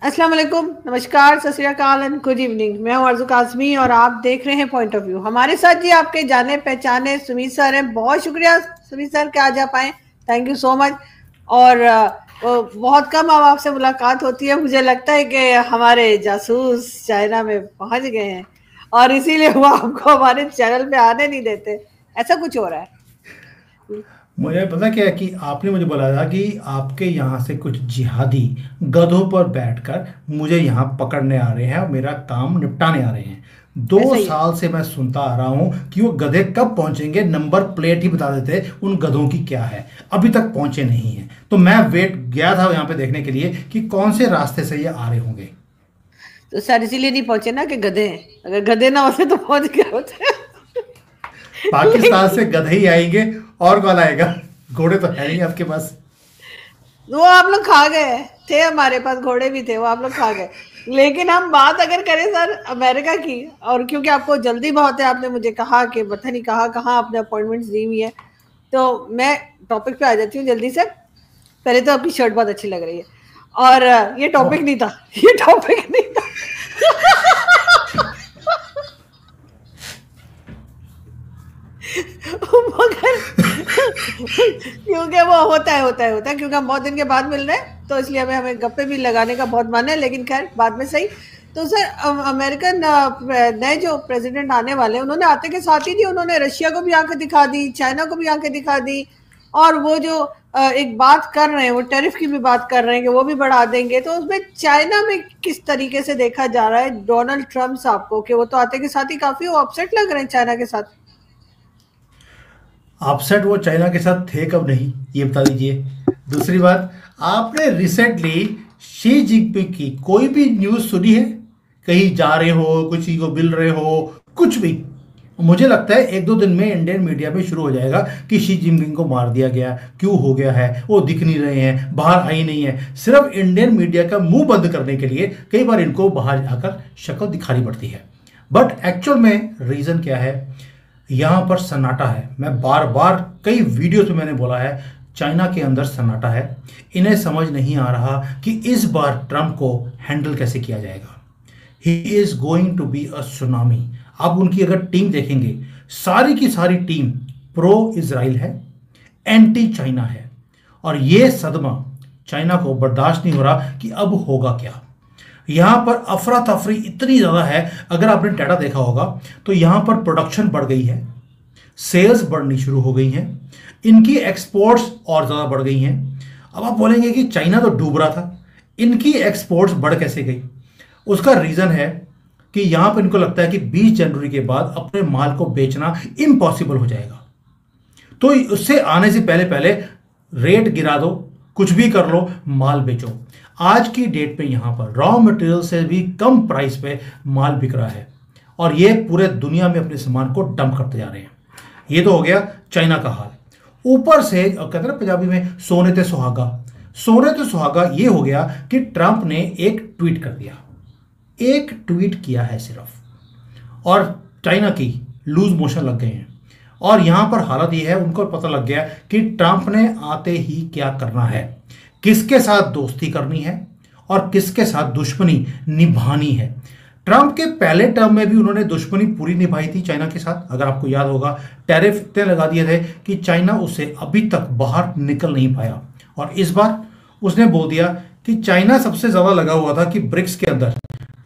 अस्सलाम वालेकुम, नमस्कार, सत श्री अकाल एंड गुड इवनिंग। मैं हूं अर्जु काज़मी और आप देख रहे हैं पॉइंट ऑफ व्यू। हमारे साथ जी आपके जाने पहचाने सुमीत सर हैं। बहुत शुक्रिया सुमीत सर कि आज आप आए, थैंक यू सो मच। और बहुत कम अब आपसे मुलाकात होती है। मुझे लगता है कि हमारे जासूस चाइना में पहुंच गए हैं और इसीलिए वो आपको हमारे चैनल पे आने नहीं देते। ऐसा कुछ हो रहा है। मुझे पता क्या है कि आपने मुझे बोला था कि आपके यहाँ से कुछ जिहादी गधों पर बैठकर मुझे यहाँ पकड़ने आ रहे हैं और मेरा काम निपटाने आ रहे हैं। दो ऐसा ही है। साल से मैं सुनता आ रहा हूँ कि वो गधे कब पहुंचेंगे, नंबर प्लेट ही बता देते उन गधों की क्या है, अभी तक पहुंचे नहीं हैं। तो मैं वेट गया था यहाँ पे देखने के लिए कि कौन से रास्ते से ये आ रहे होंगे। तो सर इसीलिए नहीं पहुंचे ना कि गधे हैं। अगर गधे ना होते तो पहुंच गए होते। पाकिस्तान लेकिन से गधे ही आएंगे, और कौन आएगा? घोड़े तो है नहीं आपके पास। वो आप लोग खा गए थे, हमारे पास घोड़े भी थे, वो आप लोग खा गए। लेकिन हम बात अगर करें सर अमेरिका की, और क्योंकि आपको जल्दी बहुत है, आपने मुझे कहा कि पता नहीं कहाँ आपने अपॉइंटमेंट्स दी हुई है, तो मैं टॉपिक पे आ जाती हूँ जल्दी से। पहले तो आपकी शर्ट बहुत अच्छी लग रही है और ये टॉपिक वाह। नहीं था, ये टॉपिक नहीं था। मगर क्योंकि वो होता है क्योंकि हम बहुत दिन के बाद मिल रहे हैं, तो इसलिए हमें गप्पे भी लगाने का बहुत मन है। लेकिन खैर बाद में सही। तो सर अमेरिकन नए जो प्रेसिडेंट आने वाले हैं, उन्होंने आते के साथ ही जी उन्होंने रशिया को भी आंखें दिखा दी, चाइना को भी आंखें दिखा दी। और वो जो एक बात कर रहे हैं, वो टैरिफ की भी बात कर रहे हैं कि वो भी बढ़ा देंगे। तो उसमें चाइना में किस तरीके से देखा जा रहा है डोनाल्ड ट्रम्प साहब को, कि वो तो आते के साथ ही काफी वो अपसेट लग रहे हैं चाइना के साथ। अपसेट वो चाइना के साथ थे कब नहीं, ये बता दीजिए। दूसरी बात, आपने रिसेंटली शी जिनपिंग की कोई भी न्यूज़ सुनी है? कहीं जा रहे हो, किसी को मिल रहे हो, कुछ भी? मुझे लगता है एक दो दिन में इंडियन मीडिया में शुरू हो जाएगा कि शी जिनपिंग को मार दिया गया, क्यों हो गया है, वो दिख नहीं रहे हैं, बाहर आई नहीं है। सिर्फ इंडियन मीडिया का मुंह बंद करने के लिए कई बार इनको बाहर आकर शक्ल दिखानी पड़ती है। बट एक्चुअल में रीज़न क्या है? यहाँ पर सन्नाटा है। मैं बार बार कई वीडियोस में मैंने बोला है, चाइना के अंदर सन्नाटा है। इन्हें समझ नहीं आ रहा कि इस बार ट्रम्प को हैंडल कैसे किया जाएगा। He is going to be a tsunami. आप उनकी अगर टीम देखेंगे, सारी की सारी टीम प्रो इजराइल है, एंटी चाइना है। और ये सदमा चाइना को बर्दाश्त नहीं हो रहा कि अब होगा क्या। यहाँ पर अफरा तफरी इतनी ज़्यादा है, अगर आपने डाटा देखा होगा तो यहाँ पर प्रोडक्शन बढ़ गई है, सेल्स बढ़नी शुरू हो गई हैं, इनकी एक्सपोर्ट्स और ज़्यादा बढ़ गई हैं। अब आप बोलेंगे कि चाइना तो डूब रहा था, इनकी एक्सपोर्ट्स बढ़ कैसे गई? उसका रीज़न है कि यहाँ पर इनको लगता है कि 20 जनवरी के बाद अपने माल को बेचना इम्पॉसिबल हो जाएगा। तो उससे आने से पहले पहले रेट गिरा दो, कुछ भी कर लो, माल बेचो। आज की डेट पे यहाँ पर रॉ मटेरियल से भी कम प्राइस पे माल बिक रहा है और ये पूरे दुनिया में अपने सामान को डंप करते जा रहे हैं। ये तो हो गया चाइना का हाल। ऊपर से कहते हैं ना पंजाबी में, सोने ते सुहागा। सोने ते सुहागा ये हो गया कि ट्रंप ने एक ट्वीट कर दिया, एक ट्वीट किया है सिर्फ, और चाइना की लूज मोशन लग गए हैं। और यहां पर हालत यह है, उनको पता लग गया कि ट्रंप ने आते ही क्या करना है, किसके साथ दोस्ती करनी है और किसके साथ दुश्मनी निभानी है। ट्रंप के पहले टर्म में भी उन्होंने दुश्मनी पूरी निभाई थी चाइना के साथ। अगर आपको याद होगा, टैरिफ इतने लगा दिए थे कि चाइना उससे अभी तक बाहर निकल नहीं पाया। और इस बार उसने बोल दिया कि चाइना सबसे ज्यादा लगा हुआ था कि ब्रिक्स के अंदर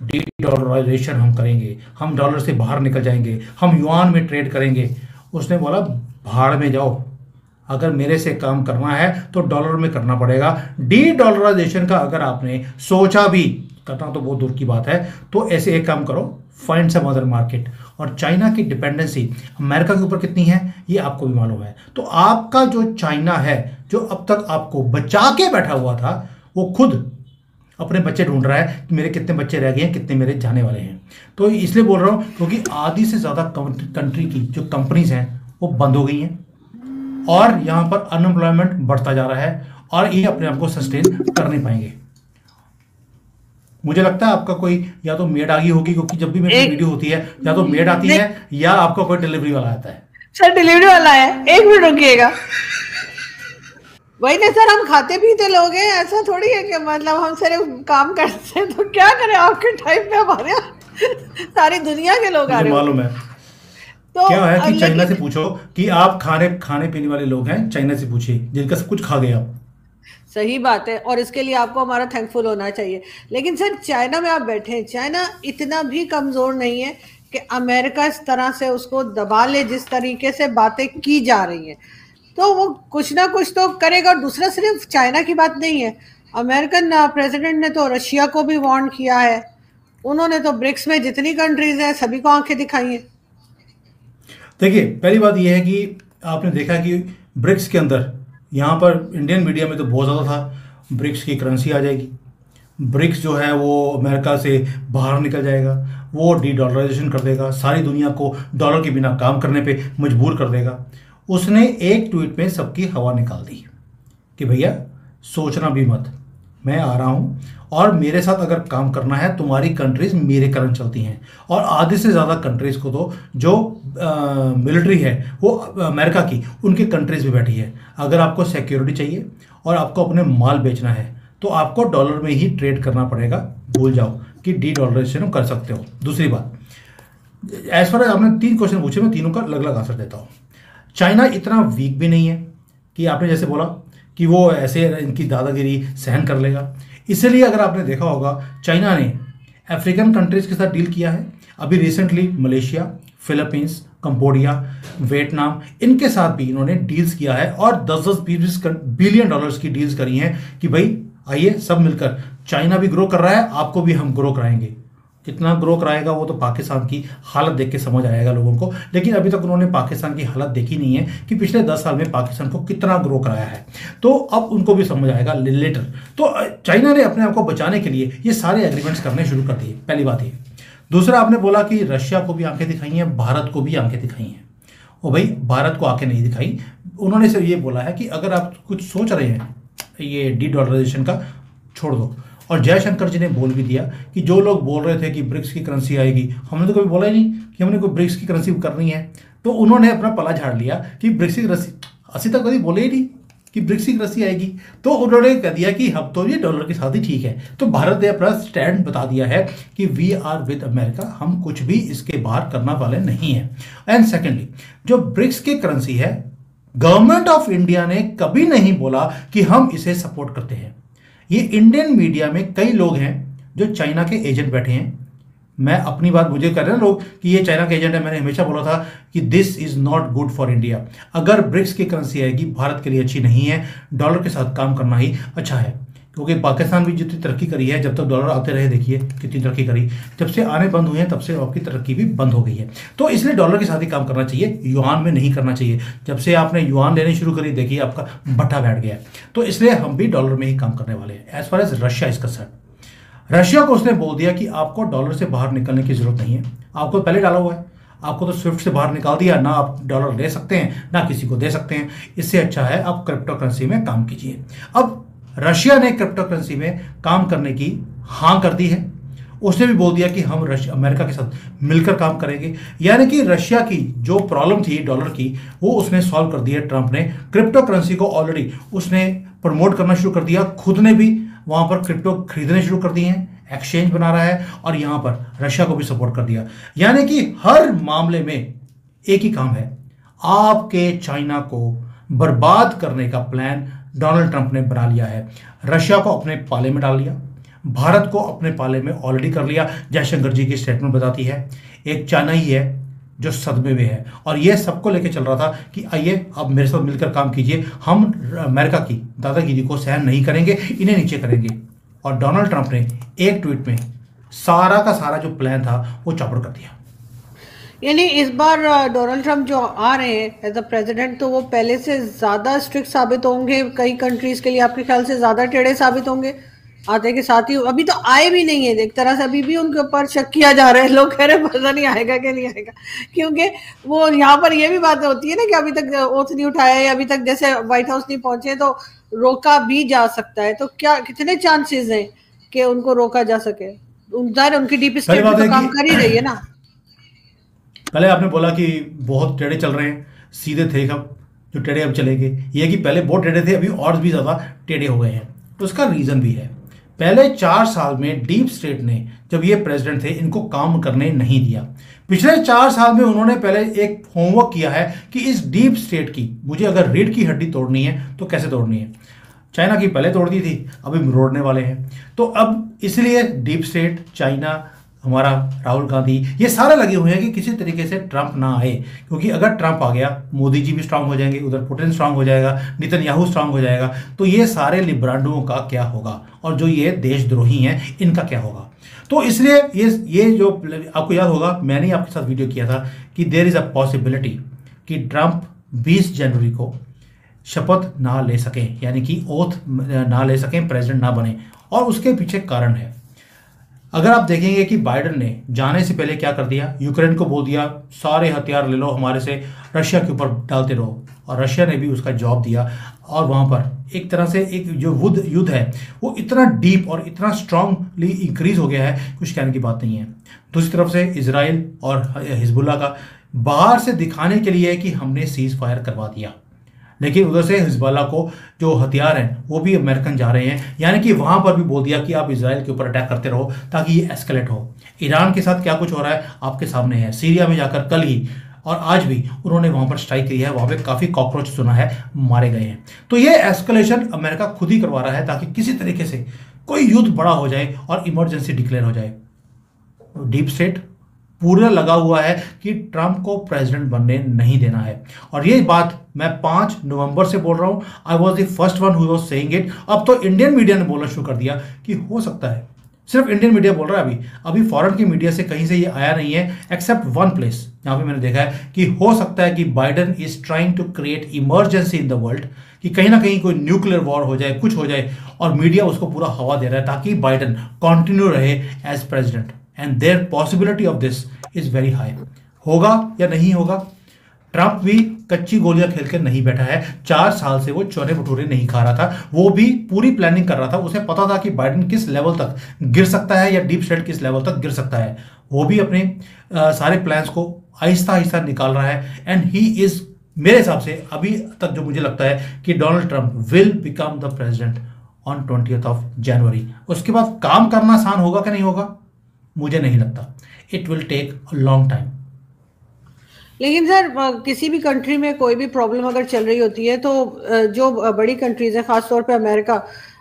डी डॉलराइजेशन हम करेंगे, हम डॉलर से बाहर निकल जाएंगे, हम युआन में ट्रेड करेंगे। उसने बोला भाड़ में जाओ, अगर मेरे से काम करना है तो डॉलर में करना पड़ेगा। डी डॉलराइजेशन का अगर आपने सोचा भी, करना तो बहुत दूर की बात है, तो ऐसे एक काम करो, फाइंड सम अदर मार्केट। और चाइना की डिपेंडेंसी अमेरिका के ऊपर कितनी है ये आपको भी मालूम है। तो आपका जो चाइना है, जो अब तक आपको बचा के बैठा हुआ था, वो खुद अपने बच्चे ढूंढ रहा है कि मेरे कितने बच्चे रह गए हैं, कितने मेरे जाने वाले हैं। तो इसलिए बोल रहा हूँ क्योंकि आधी से ज़्यादा कंट्री की जो कंपनीज हैं वो बंद हो गई हैं और यहाँ पर अनएम्प्लॉयमेंट बढ़ता जा रहा है और ये अपने आप को सस्टेन कर नहीं पाएंगे। मुझे लगता है आपका कोई या तो मेड आ गई होगी, क्योंकि जब भी मेरी एक वीडियो होती है या तो मेड आती है या आपका कोई डिलीवरी वाला आता है। सर डिलीवरी वाला है, एक मिनट रुकिएगा। वही ना सर, हम खाते पीते लोग हैं, ऐसा थोड़ी है कि मतलब हम सिर्फ काम करते हैं। तो क्या करें, आपके टाइम पे हमारे यहाँ सारी दुनिया के लोग आ मुझे रहे होंगे। मालूम है। तो क्या है कि चाइना से लेकिन पूछो कि आप खाने खाने पीने वाले लोग हैं, चाइना से पूछिए जिनका सब कुछ खा गए आप। सही बात है, और इसके लिए आपको हमारा थैंकफुल होना चाहिए। लेकिन सर चाइना में आप बैठे हैं, चाइना इतना भी कमजोर नहीं है कि अमेरिका इस तरह से उसको दबा ले, जिस तरीके से बातें की जा रही हैं। तो वो कुछ ना कुछ तो करेगा। और दूसरा, सिर्फ चाइना की बात नहीं है, अमेरिकन प्रेसिडेंट ने तो रशिया को भी वार्न किया है। उन्होंने तो ब्रिक्स में जितनी कंट्रीज हैं सभी को आंखें दिखाई हैं। देखिए, पहली बात यह है कि आपने देखा कि ब्रिक्स के अंदर, यहाँ पर इंडियन मीडिया में तो बहुत ज़्यादा था, ब्रिक्स की करेंसी आ जाएगी, ब्रिक्स जो है वो अमेरिका से बाहर निकल जाएगा, वो डी डॉलराइजेशन कर देगा, सारी दुनिया को डॉलर के बिना काम करने पे मजबूर कर देगा। उसने एक ट्वीट में सबकी हवा निकाल दी कि भैया सोचना भी मत, मैं आ रहा हूँ और मेरे साथ अगर काम करना है, तुम्हारी कंट्रीज मेरे कारण चलती हैं। और आधे से ज़्यादा कंट्रीज को तो जो मिलिट्री है वो अमेरिका की, उनकी कंट्रीज में बैठी है। अगर आपको सिक्योरिटी चाहिए और आपको अपने माल बेचना है तो आपको डॉलर में ही ट्रेड करना पड़ेगा। भूल जाओ कि डी डॉलराइजेशन कर सकते हो। दूसरी बात, एज फार एज आपने 3 क्वेश्चन पूछे, मैं तीनों का अलग अलग आंसर देता हूँ। चाइना इतना वीक भी नहीं है कि आपने जैसे बोला कि वो ऐसे इनकी दादागिरी सहन कर लेगा। इसलिए अगर आपने देखा होगा, चाइना ने अफ्रीकन कंट्रीज के साथ डील किया है। अभी recently Malaysia, Philippines, Cambodia, Vietnam, इनके साथ भी इन्होंने डील्स किया है और 10-10 बिलियन डॉलर्स की डील्स करी हैं कि भाई आइए सब मिलकर, चाइना भी ग्रो कर रहा है, आपको भी हम ग्रो कराएंगे। कितना ग्रो कराएगा वो तो पाकिस्तान की हालत देख के समझ आएगा लोगों को। लेकिन अभी तक उन्होंने पाकिस्तान की हालत देखी नहीं है कि पिछले 10 साल में पाकिस्तान को कितना ग्रो कराया है, तो अब उनको भी समझ आएगा लेटर। तो चाइना ने अपने आप को बचाने के लिए ये सारे एग्रीमेंट्स करने शुरू कर दिए, पहली बात ये। दूसरा, आपने बोला कि रशिया को भी आंखें दिखाई हैं, भारत को भी आंखें दिखाई हैं। ओ भाई, भारत को आंखें नहीं दिखाई, उन्होंने सिर्फ ये बोला है कि अगर आप कुछ सोच रहे हैं ये डी डॉलराइजेशन का, छोड़ दो। और जयशंकर जी ने बोल भी दिया कि जो लोग बोल रहे थे कि ब्रिक्स की करेंसी आएगी, हमने तो कभी बोला ही नहीं कि हमने कोई ब्रिक्स की करेंसी करनी है। तो उन्होंने अपना पला झाड़ लिया कि ब्रिक्स की करेंसी, असी तक कभी बोले ही नहीं कि ब्रिक्स की करेंसी आएगी। तो उन्होंने कह दिया कि हम तो ये डॉलर के साथ ही ठीक है। तो भारत ने अपना स्टैंड बता दिया है कि वी आर विद अमेरिका, हम कुछ भी इसके बाहर करने वाले नहीं है। एंड सेकेंडली, जो ब्रिक्स की करेंसी है, गवर्नमेंट ऑफ इंडिया ने कभी नहीं बोला कि हम इसे सपोर्ट करते हैं। ये इंडियन मीडिया में कई लोग हैं जो चाइना के एजेंट बैठे हैं। मैं अपनी बात, मुझे कह रहे हैं लोग कि ये चाइना के एजेंट है, मैंने हमेशा बोला था कि this is not good for India. अगर ब्रिक्स की करेंसी आएगी, भारत के लिए अच्छी नहीं है, डॉलर के साथ काम करना ही अच्छा है। क्योंकि पाकिस्तान भी जितनी तरक्की करी है, जब तक डॉलर आते रहे, देखिए कितनी तरक्की करी। जब से आने बंद हुए हैं तब से आपकी तरक्की भी बंद हो गई है। तो इसलिए डॉलर के साथ ही काम करना चाहिए, युआन में नहीं करना चाहिए। जब से आपने युआन लेनी शुरू करी, देखिए आपका भट्ठा बैठ गया है। तो इसलिए हम भी डॉलर में ही काम करने वाले हैं। As far as Russia is concern, Russia को उसने बोल दिया कि आपको डॉलर से बाहर निकलने की जरूरत नहीं है, आपको पहले डाला हुआ है, आपको तो स्विफ्ट से बाहर निकाल दिया ना, आप डॉलर ले सकते हैं ना किसी को दे सकते हैं। इससे अच्छा है आप क्रिप्टो करेंसी में काम कीजिए। अब रशिया ने क्रिप्टो करेंसी में काम करने की हाँ कर दी है। उसने भी बोल दिया कि हम अमेरिका के साथ मिलकर काम करेंगे। यानी कि रशिया की जो प्रॉब्लम थी डॉलर की, वो उसने सॉल्व कर दिया। ट्रंप ने क्रिप्टो करेंसी को ऑलरेडी उसने प्रमोट करना शुरू कर दिया, खुद ने भी वहां पर क्रिप्टो खरीदने शुरू कर दिए हैं, एक्सचेंज बना रहा है, और यहां पर रशिया को भी सपोर्ट कर दिया। यानी कि हर मामले में एक ही काम है, आपके चाइना को बर्बाद करने का प्लान डोनाल्ड ट्रंप ने बना लिया है। रशिया को अपने पाले में डाल लिया, भारत को अपने पाले में ऑलरेडी कर लिया। जयशंकर जी की स्टेटमेंट बताती है एक चाइना ही है जो सदमे में है, और यह सबको लेके चल रहा था कि आइए अब मेरे साथ मिलकर काम कीजिए, हम अमेरिका की दादागिरी को सहन नहीं करेंगे, इन्हें नीचे करेंगे। और डोनाल्ड ट्रंप ने एक ट्वीट में सारा का सारा जो प्लान था वो चौपट कर दिया। यानी इस बार डोनाल्ड ट्रंप जो आ रहे हैं एज अ प्रेसिडेंट, तो वो पहले से ज्यादा स्ट्रिक्ट साबित होंगे कई कंट्रीज के लिए, आपके ख्याल से ज्यादा टेढ़े साबित होंगे आते के साथ ही? अभी तो आए भी नहीं है, एक तरह से अभी भी उनके ऊपर शक किया जा रहा है, लोग कह रहे हैं पता नहीं आएगा कि नहीं आएगा। क्योंकि वो यहाँ पर ये भी बात होती है ना कि अभी तक ओथ नहीं उठाया है, अभी तक जैसे व्हाइट हाउस नहीं पहुंचे, तो रोका भी जा सकता है। तो क्या कितने चांसेस हैं कि उनको रोका जा सके? उनकी डीप पहली स्टेट बात तो है काम कि कर ही रही है ना। पहले आपने बोला कि बहुत टेढ़े चल रहे हैं, सीधे थे कब? जो टेढ़े अब चलेंगे। ये कि पहले बहुत टेढ़े थे, अभी और भी ज़्यादा टेढ़े हो गए हैं। तो उसका रीज़न भी है, पहले 4 साल में डीप स्टेट ने, जब ये प्रेसिडेंट थे, इनको काम करने नहीं दिया। पिछले 4 साल में उन्होंने पहले एक होमवर्क किया है कि इस डीप स्टेट की मुझे अगर रीढ़ की हड्डी तोड़नी है तो कैसे तोड़नी है। चाइना की पहले तोड़ दी थी, अभी मरोड़ने वाले हैं। तो अब इसलिए डीप स्टेट, चाइना, हमारा राहुल गांधी, ये सारे लगे हुए हैं कि किसी तरीके से ट्रंप ना आए, क्योंकि अगर ट्रंप आ गया मोदी जी भी स्ट्रांग हो जाएंगे, उधर पुतिन स्ट्रांग हो जाएगा, नेतन्याहू स्ट्रांग हो जाएगा, तो ये सारे लिब्रांडुओं का क्या होगा, और जो ये देशद्रोही हैं इनका क्या होगा। तो इसलिए ये जो आपको याद होगा, मैंने आपके साथ वीडियो किया था कि देयर इज अ पॉसिबिलिटी कि ट्रंप 20 जनवरी को शपथ ना ले सकें, यानी कि ओथ ना ले सकें, प्रेसिडेंट ना बने। और उसके पीछे कारण है, अगर आप देखेंगे कि बाइडेन ने जाने से पहले क्या कर दिया, यूक्रेन को बोल दिया सारे हथियार ले लो हमारे से, रशिया के ऊपर डालते रहो, और रशिया ने भी उसका जवाब दिया। और वहाँ पर एक तरह से एक जो युद्ध है वो इतना डीप और इतना स्ट्रांगली इंक्रीज हो गया है, कुछ कहने की बात नहीं है। दूसरी तरफ से इजराइल और हिजबुल्ला का बाहर से दिखाने के लिए कि हमने सीज फायर करवा दिया, लेकिन उधर से हिजबुल्ला को जो हथियार हैं वो भी अमेरिकन जा रहे हैं, यानी कि वहां पर भी बोल दिया कि आप इजराइल के ऊपर अटैक करते रहो ताकि ये एस्केलेट हो। ईरान के साथ क्या कुछ हो रहा है आपके सामने है, सीरिया में जाकर कल ही और आज भी उन्होंने वहां पर स्ट्राइक की है, वहां पे काफी कॉकरोच सुना है मारे गए हैं। तो ये एस्केलेशन अमेरिका खुद ही करवा रहा है ताकि किसी तरीके से कोई युद्ध बड़ा हो जाए और इमरजेंसी डिक्लेयर हो जाए। डीप स्टेट पूरा लगा हुआ है कि ट्रंप को प्रेसिडेंट बनने नहीं देना है, और ये बात मैं 5 नवंबर से बोल रहा हूं। I was the first one who was saying it. अब तो इंडियन मीडिया ने बोलना शुरू कर दिया कि हो सकता है, सिर्फ इंडियन मीडिया बोल रहा है, अभी फॉरेन की मीडिया से कहीं से ये आया नहीं है, एक्सेप्ट वन प्लेस जहां पे मैंने देखा है कि हो सकता है कि Biden is trying to create emergency in the world, कि कहीं ना कहीं कोई न्यूक्लियर वॉर हो जाए, कुछ हो जाए, और मीडिया उसको पूरा हवा दे रहा है ताकि बाइडेन कंटिन्यू रहे as president, and there possibility of this is very high. होगा या नहीं होगा, ट्रंप भी कच्ची गोलियां खेल कर नहीं बैठा है। 4 साल से वो चौने भटूरे नहीं खा रहा था, वो भी पूरी प्लानिंग कर रहा था। उसे पता था कि बाइडेन किस लेवल तक गिर सकता है या डीप स्टेट किस लेवल तक गिर सकता है। वो भी अपने सारे प्लान्स को आहिस्ता आहिस्ता निकाल रहा है, एंड ही इज, मेरे हिसाब से अभी तक जो मुझे लगता है कि Donald Trump will become the president on 20th जनवरी। उसके बाद काम करना आसान होगा कि नहीं होगा, मुझे नहीं लगता। It will take a long time. लेकिन सर किसी भी कंट्री में कोई भी प्रॉब्लम अगर चल रही होती है तो जो बड़ी कंट्रीज है, खासतौर पे अमेरिका,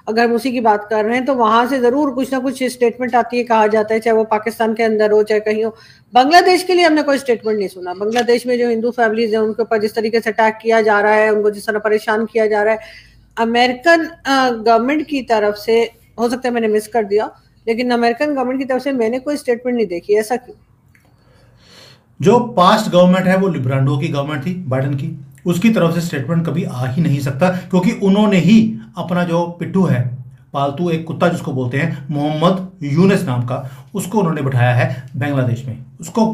अगर हम उसी की बात कर रहे हैं, तो वहां से जरूर कुछ ना कुछ स्टेटमेंट आती है, कहा जाता है, चाहे वो पाकिस्तान के अंदर हो चाहे कहीं हो। बांग्लादेश के लिए हमने कोई स्टेटमेंट नहीं सुना। बांग्लादेश में जो हिंदू फैमिलीज है उनके ऊपर जिस तरीके से अटैक किया जा रहा है, उनको जिस तरह परेशान किया जा रहा है, अमेरिकन गवर्नमेंट की तरफ से, हो सकता है मैंने मिस कर दिया, लेकिन अमेरिकन गवर्नमेंट की तरफ से मैंने कोई स्टेटमेंट नहीं देखी। ऐसा क्यों? जो पास्ट गवर्नमेंट है वो लिब्रांडो की गवर्नमेंट थी, बाइडेन की, उसकी तरफ से स्टेटमेंट कभी आ ही नहीं सकता, क्योंकि उन्होंने ही अपना जो पिट्ठू है, पालतू एक कुत्ता जिसको बोलते हैं, मोहम्मद यूनुस नाम का, उसको उन्होंने बिठाया है बांग्लादेश में। उसको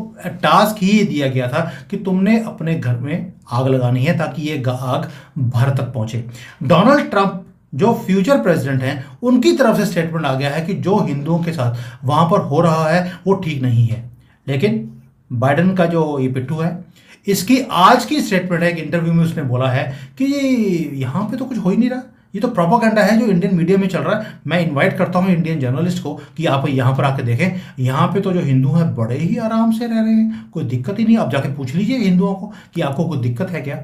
टास्क ही दिया गया था कि तुमने अपने घर में आग लगानी है ताकि ये आग भारत तक पहुंचे। डोनाल्ड ट्रंप जो फ्यूचर प्रेसिडेंट हैं, उनकी तरफ से स्टेटमेंट आ गया है कि जो हिंदुओं के साथ वहां पर हो रहा है वो ठीक नहीं है। लेकिन बाइडेन का जो ये पिट्ठू है, इसकी आज की स्टेटमेंट है, एक इंटरव्यू में उसने बोला है कि यहाँ पे तो कुछ हो ही नहीं रहा, ये तो प्रोपेगेंडा है जो इंडियन मीडिया में चल रहा है। मैं इनवाइट करता हूँ इंडियन जर्नलिस्ट को कि आप यहाँ पर आके देखें, यहाँ पे तो जो हिंदू हैं बड़े ही आराम से रह रहे हैं, कोई दिक्कत ही नहीं। आप जाके पूछ लीजिए हिंदुओं को कि आपको कोई दिक्कत है क्या।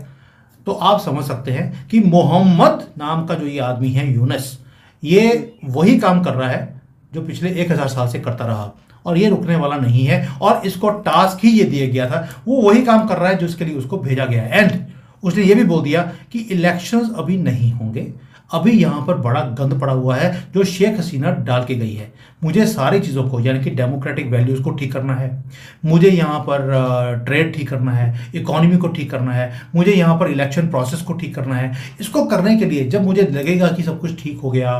तो आप समझ सकते हैं कि मोहम्मद नाम का जो ये आदमी है, यूनुस, ये वही काम कर रहा है जो पिछले 1000 साल से करता रहा, और ये रुकने वाला नहीं है, और इसको टास्क ही ये दिया गया था, वो वही काम कर रहा है जिसके लिए उसको भेजा गया है। एंड उसने ये भी बोल दिया कि इलेक्शंस अभी नहीं होंगे, अभी यहाँ पर बड़ा गंद पड़ा हुआ है जो शेख हसीना डाल के गई है। मुझे सारी चीज़ों को, यानी कि डेमोक्रेटिक वैल्यूज़ को ठीक करना है, मुझे यहाँ पर ट्रेड ठीक करना है, इकोनॉमी को ठीक करना है, मुझे यहाँ पर इलेक्शन प्रोसेस को ठीक करना है। इसको करने के लिए जब मुझे लगेगा कि सब कुछ ठीक हो गया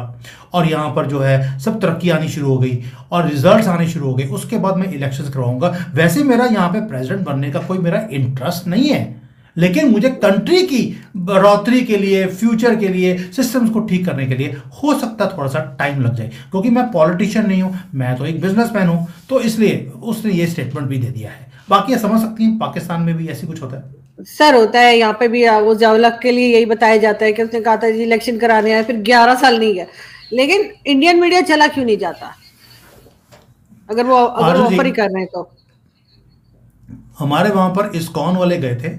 और यहाँ पर जो है सब तरक्की आनी शुरू हो गई और रिजल्ट्स आने शुरू हो गए, उसके बाद मैं इलेक्शंस करवाऊंगा। वैसे मेरा यहाँ पे प्रेसिडेंट बनने का कोई मेरा इंटरेस्ट नहीं है, लेकिन मुझे कंट्री की बढ़ोतरी के लिए, फ्यूचर के लिए, सिस्टम्स को ठीक करने के लिए हो सकता थोड़ा सा टाइम लग जाए, क्योंकि मैं पॉलिटिशियन नहीं हूं, मैं तो एक बिजनेसमैन हूं। तो इसलिए उसने ये स्टेटमेंट भी दे दिया है। बाकी समझ सकती हैं पाकिस्तान में भी ऐसी कुछ होता है। सर होता है यहाँ पे भी, वो जवलक के लिए यही बताया जाता है कि उसने कहा था जी इलेक्शन कराने आए, फिर 11 साल नहीं गया। लेकिन इंडियन मीडिया चला क्यों नहीं जाता, अगर वो आरजू जी, ऑफर ही कर रहे हैं तो। हमारे वहां पर इस्कॉन वाले गए थे,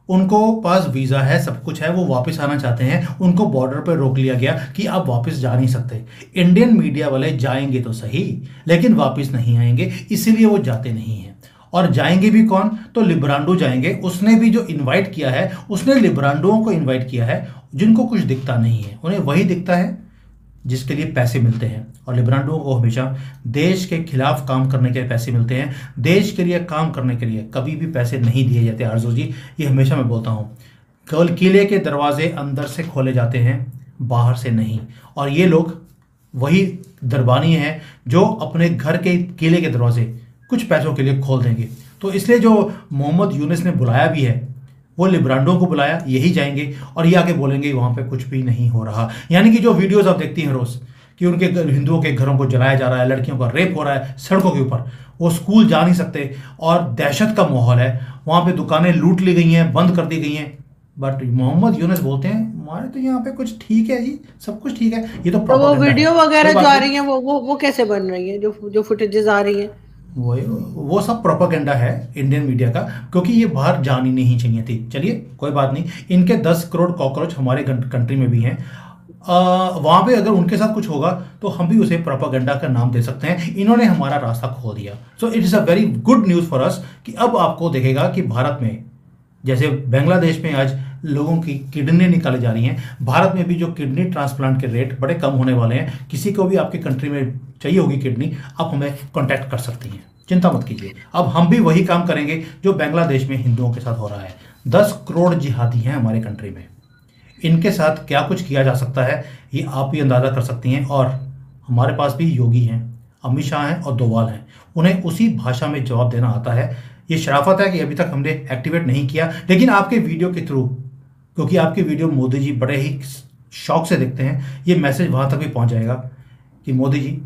उनको पास वीजा है, सब कुछ है, वो वापस आना चाहते हैं, उनको बॉर्डर पर रोक लिया गया कि आप वापस जा नहीं सकते। इंडियन मीडिया वाले जाएंगे तो सही, लेकिन वापस नहीं आएंगे, इसीलिए वो जाते नहीं हैं। और जाएंगे भी कौन, तो लिब्रांडो जाएंगे। उसने भी जो इनवाइट किया है, उसने लिब्रांडोओं को इनवाइट किया है, जिनको कुछ दिखता नहीं है, उन्हें वही दिखता है जिसके लिए पैसे मिलते हैं। और लिब्रांडो को हमेशा देश के खिलाफ काम करने के लिए पैसे मिलते हैं, देश के लिए काम करने के लिए कभी भी पैसे नहीं दिए जाते। आरजू जी, ये हमेशा मैं बोलता हूँ, केवल किले के दरवाजे अंदर से खोले जाते हैं, बाहर से नहीं। और ये लोग वही दरबानी हैं जो अपने घर के किले के दरवाजे कुछ पैसों के लिए खोल देंगे। तो इसलिए जो मोहम्मद यूनुस ने बुलाया भी है, वो लिब्रांडो को बुलाया, यही जाएंगे और ये आके बोलेंगे वहां पे कुछ भी नहीं हो रहा। यानी कि जो वीडियोस आप देखती हैं रोज कि उनके हिंदुओं के घरों को जलाया जा रहा है, लड़कियों का रेप हो रहा है सड़कों के ऊपर, वो स्कूल जा नहीं सकते और दहशत का माहौल है, वहां पे दुकानें लूट ली गई हैं, बंद कर दी गई हैं। बट मोहम्मद यूनुस बोलते हैं हमारे तो यहाँ पे कुछ ठीक है जी, सब कुछ ठीक है। ये तो तो वो प्रोपेगेंडा है, वीडियो कोई वगैरह जो बात आ नहीं। रही है वो कैसे बन रही है, जो जो फुटेजेस आ रही है। वो सब प्रोपेगेंडा है इंडियन मीडिया का, क्योंकि ये बाहर जानी नहीं चाहिए थी। चलिए कोई बात नहीं, इनके 10 करोड़ कॉकरोच हमारे कंट्री में भी हैं। वहां पे अगर उनके साथ कुछ होगा तो हम भी उसे प्रोपेगेंडा का नाम दे सकते हैं। इन्होंने हमारा रास्ता खोल दिया। So it is a very good news for us कि अब आपको देखेगा कि भारत में, जैसे बांग्लादेश में आज लोगों की किडनी निकाली जा रही हैं, भारत में भी जो किडनी ट्रांसप्लांट के रेट बड़े कम होने वाले हैं। किसी को भी आपकी कंट्री में चाहिए होगी किडनी, आप हमें कांटेक्ट कर सकती हैं, चिंता मत कीजिए। अब हम भी वही काम करेंगे जो बांग्लादेश में हिंदुओं के साथ हो रहा है। 10 करोड़ जिहादी हैं हमारे कंट्री में, इनके साथ क्या कुछ किया जा सकता है ये आप भी अंदाज़ा कर सकती हैं। और हमारे पास भी योगी हैं, अमित शाह हैं और डोवाल हैं, उन्हें उसी भाषा में जवाब देना आता है। ये शराफत है कि अभी तक हमने एक्टिवेट नहीं किया, लेकिन आपके वीडियो के थ्रू, क्योंकि आपके वीडियो मोदी जी बड़े ही शौक से देखते हैं, ये मैसेज वहाँ तक भी पहुँच जाएगा कि मोदी जी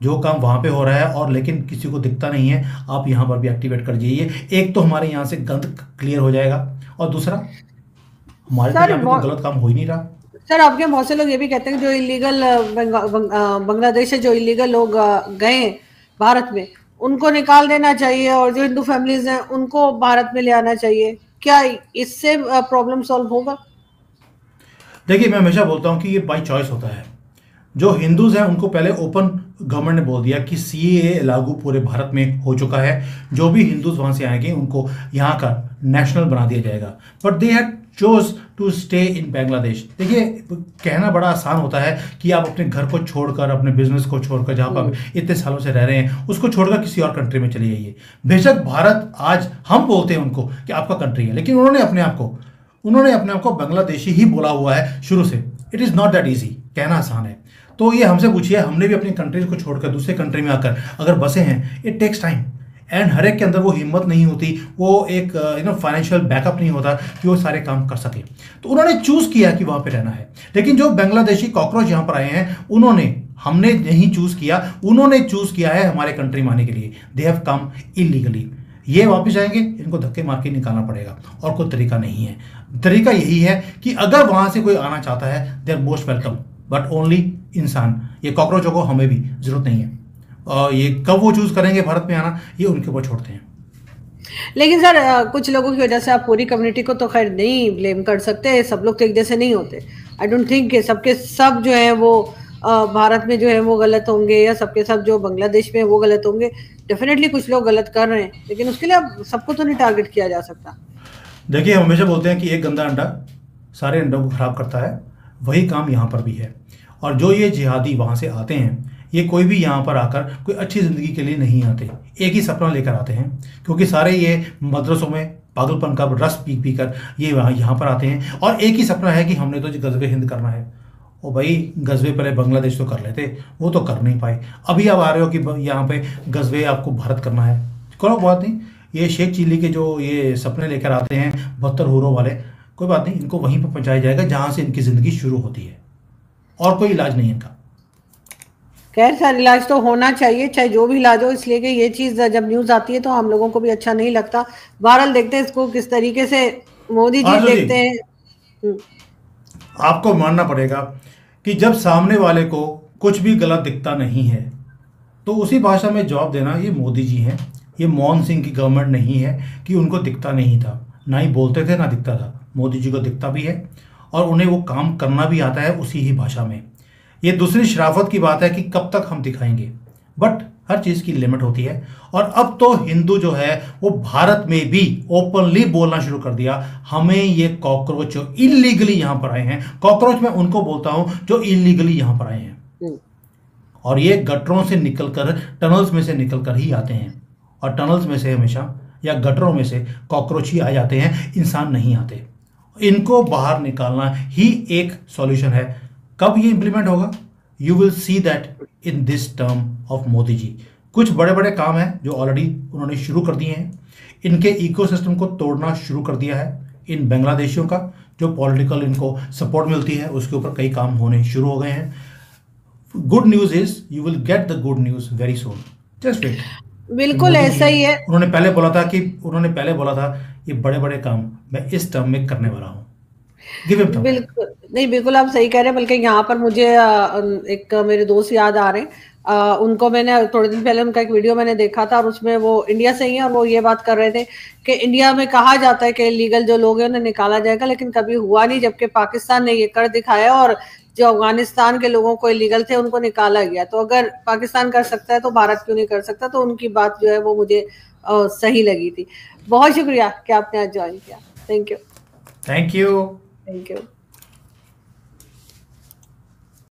जो काम वहाँ पे हो रहा है और लेकिन किसी को दिखता नहीं है, आप यहाँ पर भी एक्टिवेट कर जाइए। एक तो हमारे यहाँ से गंद क्लियर हो जाएगा और दूसरा हमारे तो सर यहाँ पे कोई गलत काम हो ही नहीं रहा। सर आपके बहुत से लोग ये भी कहते हैं कि जो इलीगल बांग्लादेश से जो इलीगल लोग गए हैं भारत में, उनको निकाल देना चाहिए और जो हिंदू फैमिलीज हैं उनको भारत में ले आना चाहिए। क्या इससे प्रॉब्लम सॉल्व होगा। देखिए मैं हमेशा बोलता हूँ कि ये बाई चॉइस होता है। जो हिंदूज हैं उनको पहले ओपन गवर्नमेंट ने बोल दिया कि सीएए लागू पूरे भारत में हो चुका है, जो भी हिंदूज वहां से आएंगे उनको यहाँ का नेशनल बना दिया जाएगा। But they had chose to stay in Bangladesh. देखिए कहना बड़ा आसान होता है कि आप अपने घर को छोड़कर, अपने बिजनेस को छोड़कर, जहाँ पर आप इतने सालों से रह रहे हैं उसको छोड़कर किसी और कंट्री में चले जाइए। बेशक भारत आज हम बोलते हैं उनको कि आपका कंट्री है, लेकिन उन्होंने अपने आप को बांग्लादेशी ही बोला हुआ है शुरू से। It is not that easy, कहना आसान है। तो ये हमसे पूछिए, हमने भी अपनी कंट्रीज को छोड़कर दूसरे कंट्री में आकर अगर बसे हैं, इट टेक्स टाइम एंड हर एक के अंदर वो हिम्मत नहीं होती, वो एक फाइनेंशियल बैकअप नहीं होता कि वो सारे काम कर सके। तो उन्होंने चूज़ किया कि वहाँ पे रहना है। लेकिन जो बांग्लादेशी कॉकरोच यहाँ पर आए हैं, हमने नहीं चूज़ किया, उन्होंने चूज़ किया है हमारे कंट्री में आने के लिए। They have come illegally. ये वापस आएंगे, इनको धक्के मार के निकालना पड़ेगा और कोई तरीका नहीं है। तरीका यही है कि अगर वहाँ से कोई आना चाहता है, they are most welcome, but only इंसान। ये कॉकरोचों को हमें भी जरूरत नहीं है। और ये कब वो चूज करेंगे भारत में आना, ये उनके ऊपर छोड़ते हैं। लेकिन सर कुछ लोगों की वजह से आप पूरी कम्युनिटी को तो खैर नहीं ब्लेम कर सकते, सब लोग तो एक जैसे नहीं होते। आई डोंट थिंक कि सबके सब जो है वो भारत में जो है वो गलत होंगे या सबके सब जो बांग्लादेश में वो गलत होंगे। डेफिनेटली कुछ लोग गलत कर रहे हैं, लेकिन उसके लिए अब सबको तो नहीं टारगेट किया जा सकता। देखिए हम हमेशा बोलते हैं कि एक गंदा अंडा सारे अंडों को खराब करता है, वही काम यहाँ पर भी है। और जो ये जिहादी वहाँ से आते हैं, ये कोई भी यहाँ पर आकर कोई अच्छी ज़िंदगी के लिए नहीं आते, एक ही सपना लेकर आते हैं। क्योंकि सारे ये मदरसों में पागलपन का रस पी कर ये यहाँ पर आते हैं और एक ही सपना है कि हमने तो गजबे हिंद करना है। ओ भाई, गजबे पहले बांग्लादेश तो कर लेते, वो तो कर नहीं पाए। अभी आप आ रहे हो कि यहाँ पे गजबे आपको भारत करना है, करो बात नहीं। ये शेख चिल्ली के जो ये सपने लेकर आते हैं 72 हुरों वाले, कोई बात नहीं, इनको वहीं पर पहुँचाया जाएगा जहाँ से इनकी ज़िंदगी शुरू होती है, और कोई इलाज नहीं इनका। खैर सर इलाज तो होना चाहिए, चाहे जो भी इलाज हो, इसलिए कि ये चीज़ जब न्यूज़ आती है तो हम लोगों को भी अच्छा नहीं लगता। बहरहाल देखते हैं इसको किस तरीके से मोदी जी आरजू जी, देखते हैं। हम्म, आपको मानना पड़ेगा कि जब सामने वाले को कुछ भी गलत दिखता नहीं है तो उसी भाषा में जवाब देना, ये मोदी जी हैं। ये मनमोहन सिंह की गवर्नमेंट नहीं है कि उनको दिखता नहीं था, ना ही बोलते थे ना दिखता था। मोदी जी को दिखता भी है और उन्हें वो काम करना भी आता है उसी ही भाषा में। ये दूसरी शराफत की बात है कि कब तक हम दिखाएंगे, बट हर चीज़ की लिमिट होती है। और अब तो हिंदू जो है वो भारत में भी ओपनली बोलना शुरू कर दिया, हमें ये कॉकरोच जो इलीगली यहाँ पर आए हैं, कॉकरोच मैं उनको बोलता हूँ जो इलीगली यहाँ पर आए हैं, हम्म, और ये गटरों से निकलकर, टनल्स में से निकलकर ही आते हैं। और टनल्स में से हमेशा, या गटरों में से कॉकरोच ही आ जाते हैं, इंसान नहीं आते। इनको बाहर निकालना ही एक सॉल्यूशन है। कब ये इंप्लीमेंट होगा? You will see that in this term of Modi ji. कुछ बड़े बड़े काम हैं जो ऑलरेडी उन्होंने शुरू कर दिए हैं। इनके इकोसिस्टम को तोड़ना शुरू कर दिया है। इन बांग्लादेशियों का जो पॉलिटिकल इनको सपोर्ट मिलती है उसके ऊपर कई काम होने शुरू हो गए हैं। Good news is you will get the good news very soon, just wait. बिल्कुल मोदी जी ऐसा ही है। उन्होंने पहले बोला था ये बड़े बड़े काम मैं इस टर्म में करने वाला हूँ। Give him thumbs. बिल्कुल नहीं, बिल्कुल आप सही कह रहे हैं। बल्कि यहाँ पर मुझे एक मेरे दोस्त याद आ रहे हैं। उनको मैंने थोड़े दिन पहले उनका एक वीडियो मैंने देखा था और उसमें वो इंडिया से ही है और वो ये बात कर रहे थे कि इंडिया में कहा जाता है कि इलीगल जो लोग हैं उन्हें निकाला जाएगा, लेकिन कभी हुआ नहीं, जबकि पाकिस्तान ने ये कर दिखाया और जो अफगानिस्तान के लोगों को इलीगल थे उनको निकाला गया। तो अगर पाकिस्तान कर सकता है तो भारत क्यों नहीं कर सकता? तो उनकी बात जो है वो मुझे सही लगी थी। बहुत शुक्रिया कि आपने आज ज्वाइन किया। Thank you. Thank you. Thank you.